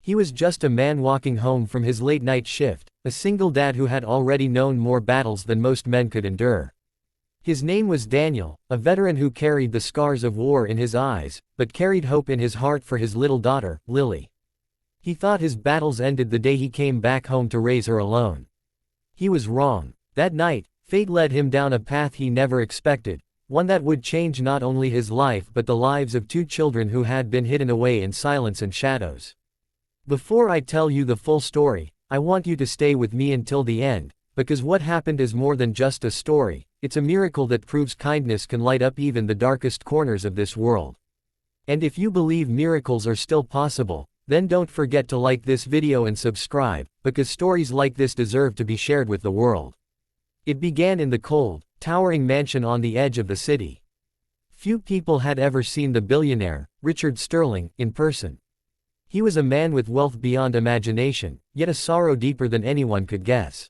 He was just a man walking home from his late-night shift, a single dad who had already known more battles than most men could endure. His name was Daniel, a veteran who carried the scars of war in his eyes, but carried hope in his heart for his little daughter, Lily. He thought his battles ended the day he came back home to raise her alone. He was wrong. That night, fate led him down a path he never expected, one that would change not only his life but the lives of two children who had been hidden away in silence and shadows. Before I tell you the full story, I want you to stay with me until the end, because what happened is more than just a story, it's a miracle that proves kindness can light up even the darkest corners of this world. And if you believe miracles are still possible, then don't forget to like this video and subscribe, because stories like this deserve to be shared with the world. It began in the cold, towering mansion on the edge of the city. Few people had ever seen the billionaire, Richard Sterling, in person. He was a man with wealth beyond imagination, yet a sorrow deeper than anyone could guess.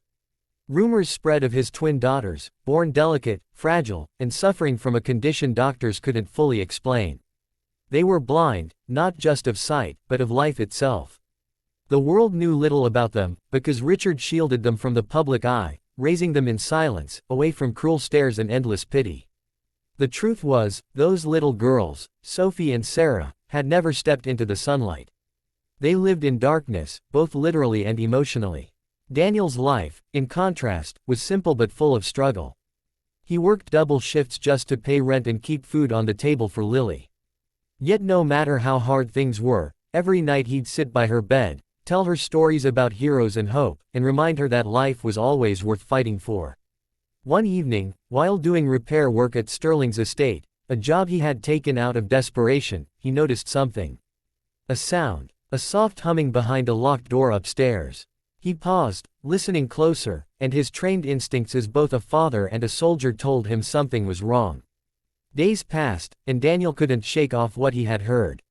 Rumors spread of his twin daughters, born delicate, fragile, and suffering from a condition doctors couldn't fully explain. They were blind, not just of sight, but of life itself. The world knew little about them, because Richard shielded them from the public eye, raising them in silence, away from cruel stares and endless pity. The truth was, those little girls, Sophie and Sarah, had never stepped into the sunlight. They lived in darkness, both literally and emotionally. Daniel's life, in contrast, was simple but full of struggle. He worked double shifts just to pay rent and keep food on the table for Lily. Yet no matter how hard things were, every night he'd sit by her bed, tell her stories about heroes and hope, and remind her that life was always worth fighting for. One evening, while doing repair work at Sterling's estate, a job he had taken out of desperation, he noticed something. A sound, a soft humming behind a locked door upstairs. He paused, listening closer, and his trained instincts as both a father and a soldier told him something was wrong. Days passed, and Daniel couldn't shake off what he had heard.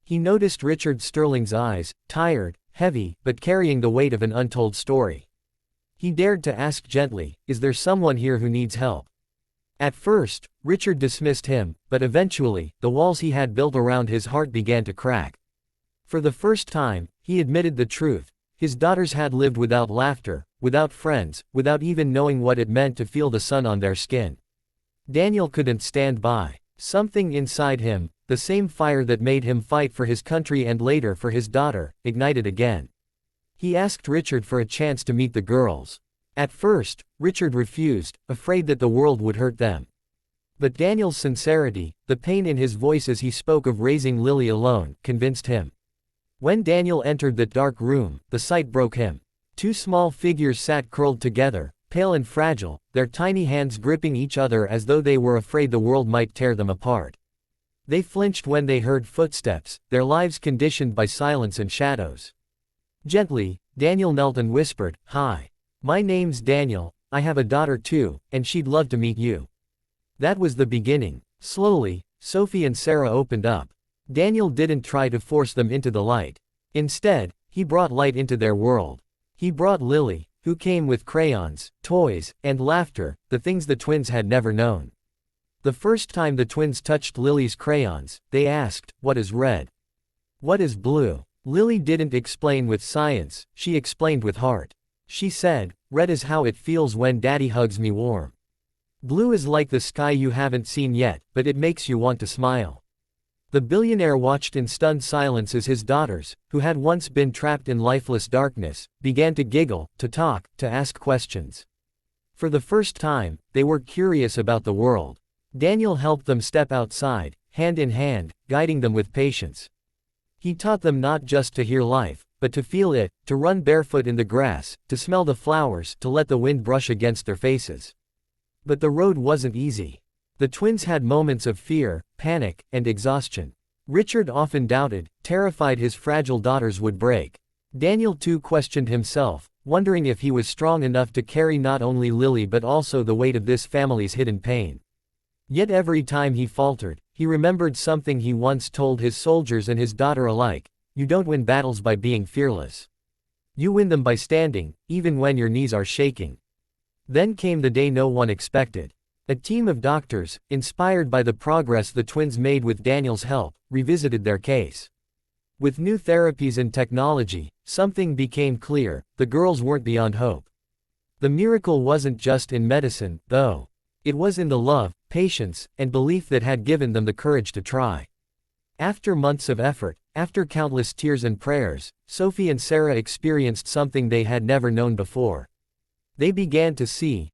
He noticed Richard Sterling's eyes, tired, heavy, but carrying the weight of an untold story. He dared to ask gently, "Is there someone here who needs help?" At first, Richard dismissed him, but eventually, the walls he had built around his heart began to crack. For the first time, he admitted the truth. His daughters had lived without laughter, without friends, without even knowing what it meant to feel the sun on their skin. Daniel couldn't stand by. Something inside him, the same fire that made him fight for his country and later for his daughter, ignited again. He asked Richard for a chance to meet the girls. At first, Richard refused, afraid that the world would hurt them. But Daniel's sincerity, the pain in his voice as he spoke of raising Lily alone, convinced him. When Daniel entered that dark room, the sight broke him. Two small figures sat curled together, pale and fragile, their tiny hands gripping each other as though they were afraid the world might tear them apart. They flinched when they heard footsteps, their lives conditioned by silence and shadows. Gently, Daniel knelt and whispered, "Hi. My name's Daniel, I have a daughter too, and she'd love to meet you." That was the beginning. Slowly, Sophie and Sarah opened up. Daniel didn't try to force them into the light. Instead, he brought light into their world. He brought Lily, who came with crayons, toys, and laughter, the things the twins had never known. The first time the twins touched Lily's crayons, they asked, "What is red? What is blue?" Lily didn't explain with science, she explained with heart. She said, "Red is how it feels when Daddy hugs me warm. Blue is like the sky you haven't seen yet, but it makes you want to smile." The billionaire watched in stunned silence as his daughters, who had once been trapped in lifeless darkness, began to giggle, to talk, to ask questions. For the first time, they were curious about the world. Daniel helped them step outside, hand in hand, guiding them with patience. He taught them not just to hear life, but to feel it, to run barefoot in the grass, to smell the flowers, to let the wind brush against their faces. But the road wasn't easy. The twins had moments of fear, panic, and exhaustion. Richard often doubted, terrified his fragile daughters would break. Daniel too questioned himself, wondering if he was strong enough to carry not only Lily but also the weight of this family's hidden pain. Yet every time he faltered, he remembered something he once told his soldiers and his daughter alike: "You don't win battles by being fearless. You win them by standing, even when your knees are shaking." Then came the day no one expected. A team of doctors, inspired by the progress the twins made with Daniel's help, revisited their case. With new therapies and technology, something became clear: the girls weren't beyond hope. The miracle wasn't just in medicine, though. It was in the love, patience, and belief that had given them the courage to try. After months of effort, after countless tears and prayers, Sophie and Sarah experienced something they had never known before. They began to see,